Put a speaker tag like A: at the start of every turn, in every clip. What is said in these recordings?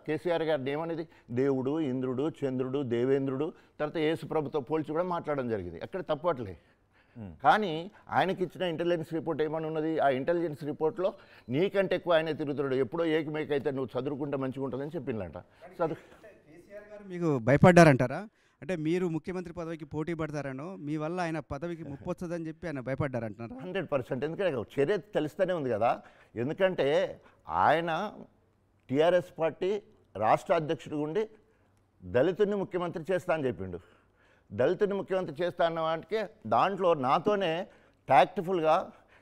A: కేసీఆర్ గారిని ఏమనేది దేవుడు, ఇంద్రుడు, చంద్రుడు, దేవేంద్రుడు, తర్వాత యేసు ప్రభుతో పోల్చి కూడా మాట్లాడడం జరిగింది. ఎక్కడ తప్పట్లే. కానీ ఆయనకి ఇచ్చిన ఇంటెలిజెన్స్ రిపోర్ట్ ఏమని ఉన్నది? ఆ ఇంటెలిజెన్స్ రిపోర్ట్లో నీకంటే ఎక్కువ ఆయన తిరుగుతున్నాడు, ఎప్పుడో ఏకమేక అయితే నువ్వు చదువుకుంటే మంచిగా ఉంటుందని చెప్పిందంట.
B: కేసీఆర్ గారు మీకు భయపడ్డారంటారా? అంటే మీరు ముఖ్యమంత్రి పదవికి పోటీ పడతారనో, మీ వల్ల ఆయన పదవికి ముప్పు వస్తుందని చెప్పి ఆయన భయపడ్డారంటున్నారా?
A: 100%. ఎందుకంటే చర్య తెలుస్తూనే ఉంది కదా. ఎందుకంటే ఆయన టీఆర్ఎస్ పార్టీ రాష్ట్ర అధ్యక్షుడు ఉండి దళితుడిని ముఖ్యమంత్రి చేస్తా అని చెప్పిండు. దళితుడిని ముఖ్యమంత్రి చేస్తా అన్న వాటికి దాంట్లో నాతోనే ట్యాక్ట్ఫుల్గా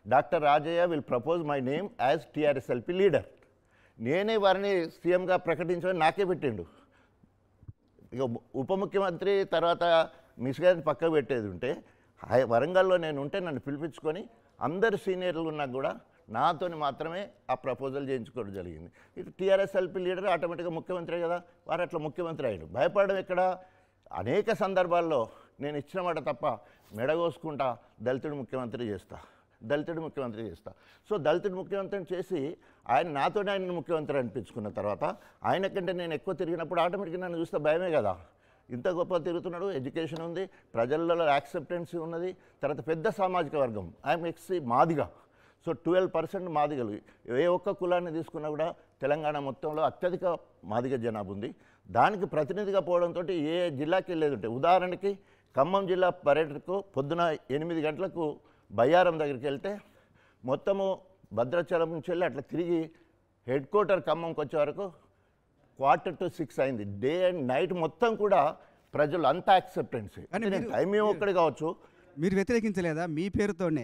A: doctor Rajaiah will propose my name as TRSLP leader, నేనే వారిని సీఎంగా ప్రకటించమని నాకే పెట్టిండు. ఇక ఉప ముఖ్యమంత్రి తర్వాత మిస్గారిని పక్క పెట్టేది ఉంటే వరంగల్లో నేను ఉంటే నన్ను పిలిపించుకొని అందరు సీనియర్లు ఉన్నా కూడా నాతోని మాత్రమే ఆ ప్రపోజల్ చేయించుకోవడం జరిగింది. ఇటు టీఆర్ఎస్ఎల్పి లీడర్ ఆటోమేటిక్గా ముఖ్యమంత్రి కదా, వారు అట్లా ముఖ్యమంత్రి అయ్యాడు. భయపడడం ఎక్కడ? అనేక సందర్భాల్లో నేను ఇచ్చిన మాట తప్ప మెడగోసుకుంటా దళితుడు ముఖ్యమంత్రి చేస్తా, దళితుడు ముఖ్యమంత్రి చేస్తా. సో దళితుడు ముఖ్యమంత్రిని చేసి ఆయన నాతోనే ఆయన ముఖ్యమంత్రి అనిపించుకున్న తర్వాత ఆయన కంటే నేను ఎక్కువ తిరిగినప్పుడు ఆటోమేటిక్గా నన్ను చూస్తే భయమే కదా. ఇంత గొప్ప తిరుగుతున్నాడు, ఎడ్యుకేషన్ ఉంది, ప్రజలలో యాక్సెప్టెన్సీ ఉన్నది, తర్వాత పెద్ద సామాజిక వర్గం. ఐఎమ్ ఎక్సీ మాదిగా. సో 12% మాదిగలు. ఏ ఒక్క కులాన్ని తీసుకున్నా కూడా తెలంగాణ మొత్తంలో అత్యధిక మాదిగ జనాభా ఉంది. దానికి ప్రతినిధిగా పోవడంతో ఏ జిల్లాకి వెళ్ళేది ఉంటే, ఉదాహరణకి ఖమ్మం జిల్లా పర్యటనకు పొద్దున 8 గంటలకు బయ్యారం దగ్గరికి వెళ్తే మొత్తము భద్రాచలం నుంచి వెళ్ళి అట్లా తిరిగి హెడ్ క్వార్టర్ ఖమ్మంకి వచ్చే వరకు 5:45 అయింది. డే అండ్ నైట్ మొత్తం కూడా ప్రజలు అంత యాక్సెప్టెన్సీ. టైం ఒక్కడే కావచ్చు.
B: మీరు వ్యతిరేకించలేదా? మీ పేరుతోనే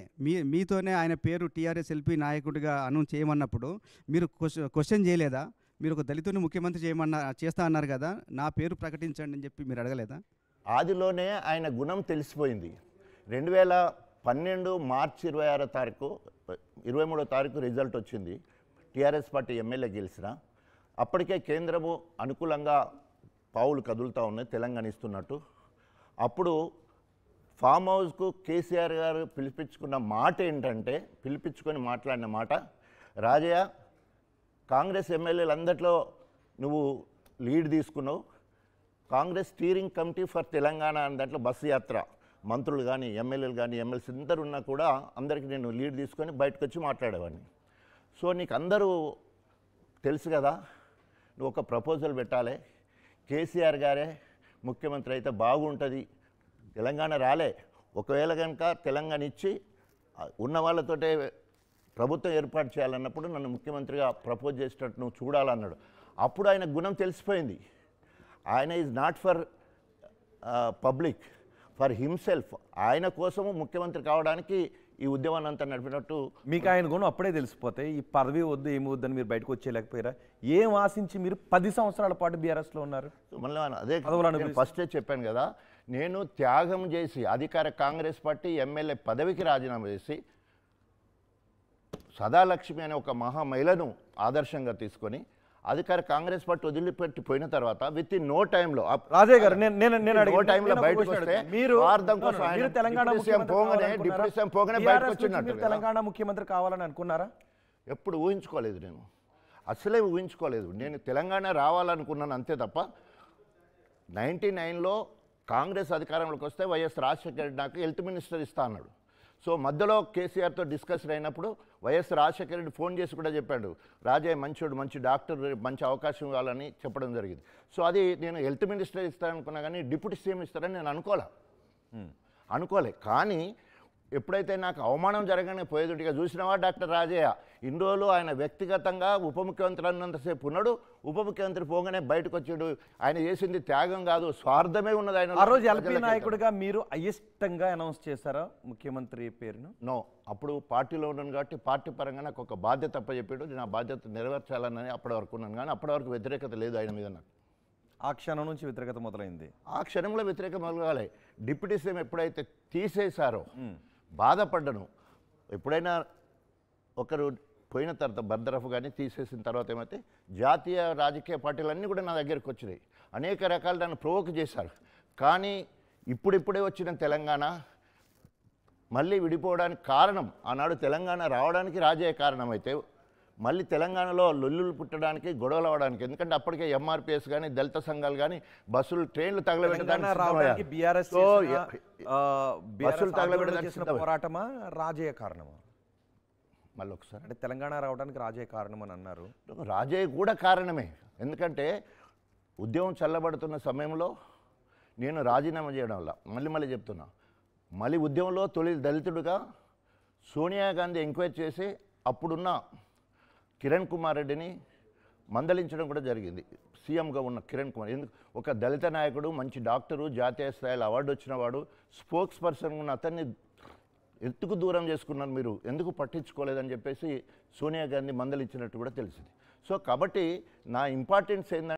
B: మీతోనే ఆయన పేరు టీఆర్ఎస్ఎల్పి నాయకుడిగా అనౌన్స్ చేయమన్నప్పుడు మీరు క్వశ్చన్ చేయలేదా? మీరు ఒక దళితుని ముఖ్యమంత్రి చేస్తా అన్నారు కదా, నా పేరు ప్రకటించండి అని చెప్పి మీరు అడగలేదా?
A: ఆదిలోనే ఆయన గుణం తెలిసిపోయింది. 2012 మార్చి 23వ తారీఖు రిజల్ట్ వచ్చింది. టీఆర్ఎస్ పార్టీ ఎమ్మెల్యే గెలిచిన. అప్పటికే కేంద్రము అనుకూలంగా పావులు కదులుతూ ఉన్నాయి తెలంగాణ ఇస్తున్నట్టు. అప్పుడు ఫామ్ హౌస్కు కేసీఆర్ గారు పిలిపించుకున్న మాట ఏంటంటే, పిలిపించుకొని మాట్లాడిన మాట, రాజయ్య కాంగ్రెస్ ఎమ్మెల్యేలందరిలో నువ్వు లీడ్ తీసుకున్నావు, Congress steering committee for Telangana అనే దాంట్లో బస్సు యాత్ర మంత్రులు కానీ ఎమ్మెల్యేలు కానీ ఎమ్మెల్సీ అందరు ఉన్నా కూడా అందరికీ నేను లీడ్ తీసుకొని బయటకు వచ్చి మాట్లాడేవాడిని. సో నీకు అందరూ తెలుసు కదా, నువ్వు ఒక ప్రపోజల్ పెట్టాలి, కేసీఆర్ గారే ముఖ్యమంత్రి అయితే బాగుంటుంది, తెలంగాణ రాలే, ఒకవేళ కనుక తెలంగాణ ఇచ్చి ఉన్న వాళ్ళతోటే ప్రభుత్వం ఏర్పాటు చేయాలన్నప్పుడు నన్ను ముఖ్యమంత్రిగా ప్రపోజ్ చేసేటట్టు నువ్వు చూడాలన్నాడు. అప్పుడు ఆయన గుణం తెలిసిపోయింది. ఆయన is not for public, for himself. ఆయన కోసము ముఖ్యమంత్రి కావడానికి ఈ ఉద్యమాన్ని అంతా నడిపినట్టు.
C: మీకు ఆయన గుణం అప్పుడే తెలిసిపోతే ఈ పదవి వద్దు ఏమి వద్దని మీరు బయటకు వచ్చేయలేకపోయారా? ఏం ఆశించి మీరు 10 సంవత్సరాల పాటు బీఆర్ఎస్లో ఉన్నారు?
A: మళ్ళీ అదే ఫస్టే చెప్పాను కదా, నేను త్యాగం చేసి అధికార కాంగ్రెస్ పార్టీ ఎమ్మెల్యే పదవికి రాజీనామా చేసి సదాలక్ష్మి అనే ఒక మహామహిళను ఆదర్శంగా తీసుకొని అధికార కాంగ్రెస్ పార్టీ వదిలిపెట్టి పోయిన తర్వాత విత్ ఇన్ నో టైంలో
C: రాజయ్య గారు తెలంగాణ ముఖ్యమంత్రి కావాలని అనుకున్నారా?
A: ఎప్పుడు ఊహించుకోలేదు. నేను అసలే ఊహించుకోలేదు. నేను తెలంగాణ రావాలనుకున్నాను అంతే తప్ప 99లో కాంగ్రెస్ అధికారంలోకి వస్తే వైఎస్ రాజశేఖర రెడ్డి నాకు హెల్త్ మినిస్టర్ ఇస్తా అన్నాడు. సో మధ్యలో కేసీఆర్తో డిస్కషన్ అయినప్పుడు వైఎస్ రాజశేఖర రెడ్డి ఫోన్ చేసి కూడా చెప్పాడు, రాజయ్య మంచోడు, మంచి డాక్టర్, మంచి అవకాశం ఇవ్వాలని చెప్పడం జరిగింది. సో అది నేను హెల్త్ మినిస్టర్ ఇస్తాననుకున్నా కానీ డిప్యూటీ సీఎం ఇస్తారని నేను అనుకోలే. కానీ ఎప్పుడైతే నాకు అవమానం జరగానే పోయేదిగా చూసినావా డాక్టర్ రాజయ్య, ఇన్ని రోజులు ఆయన వ్యక్తిగతంగా ఉప ముఖ్యమంత్రి అన్నంతసేపు ఉన్నాడు, ఉప ముఖ్యమంత్రి పోగానే బయటకు వచ్చాడు. ఆయన చేసింది త్యాగం కాదు, స్వార్థమే ఉన్నది. ఆయన
C: ఆ రోజు ఎల్పీ నాయకుడిగా మీరు అయిష్టంగా అనౌన్స్ చేశారా ముఖ్యమంత్రి పేరును?
A: నో, అప్పుడు పార్టీలో ఉన్నాను కాబట్టి పార్టీ పరంగా నాకు ఒక బాధ్యత చెప్పాడు, నేను ఆ బాధ్యత నెరవేర్చాలని అప్పటి వరకు ఉన్నాను. కానీ అప్పటి వరకు వ్యతిరేకత లేదు ఆయన మీద. నాకు
C: ఆ క్షణం నుంచి వ్యతిరేకత మొదలైంది.
A: ఆ క్షణంలో వ్యతిరేకత మొదలగాలి. డిప్యూటీ సీఎం ఎప్పుడైతే తీసేశారో బాధపడ్డను. ఎప్పుడైనా ఒకరు పోయిన తర్వాత బర్దరఫ్ కానీ తీసేసిన తర్వాత ఏమైతే జాతీయ రాజకీయ పార్టీలన్నీ కూడా నా దగ్గరికి వచ్చినాయి. అనేక రకాలు దాన్ని ప్రొవోక్ చేశారు. కానీ ఇప్పుడిప్పుడే వచ్చిన తెలంగాణ మళ్ళీ విడిపోవడానికి కారణం, ఆనాడు తెలంగాణ రావడానికి రాజయ్య కారణమైతే మళ్ళీ తెలంగాణలో లొల్లులు పుట్టడానికి గొడవలు అవ్వడానికి, ఎందుకంటే అప్పటికే ఎంఆర్పిఎస్ కానీ దళిత సంఘాలు కానీ బస్సులు ట్రైన్లు తగలబెట్టడానికి
C: రావడానికి బీఆర్ఎస్
A: సో
C: బస్సులు తగలబెట్టిన పోరాటమా రాజయ్య కారణమా?
A: మళ్ళీ ఒకసారి
C: అంటే తెలంగాణ రావడానికి రాజయ్య కారణం అని అన్నారు.
A: రాజయ్య కూడా కారణమే. ఎందుకంటే ఉద్యమం చల్లబడుతున్న సమయంలో నేను రాజీనామా చేయడం వల్ల మళ్ళీ చెప్తున్నా, మళ్ళీ ఉద్యమంలో తొలి దళితుడిగా సోనియా గాంధీ ఎంక్వైరీ చేసి అప్పుడున్న కిరణ్ కుమార్ రెడ్డిని మందలించడం కూడా జరిగింది. సీఎంగా ఉన్న కిరణ్ కుమార్, ఎందుకు ఒక దళిత నాయకుడు, మంచి డాక్టరు, జాతీయ స్థాయిలో అవార్డు వచ్చిన వాడు, స్పోక్స్ పర్సన్ ఉన్న అతన్ని ఎందుకు దూరం చేసుకున్నారు మీరు, ఎందుకు పట్టించుకోలేదని చెప్పేసి సోనియా గాంధీ మందలించినట్టు కూడా తెలిసింది. సో కాబట్టి నా ఇంపార్టెన్స్ ఏంటంటే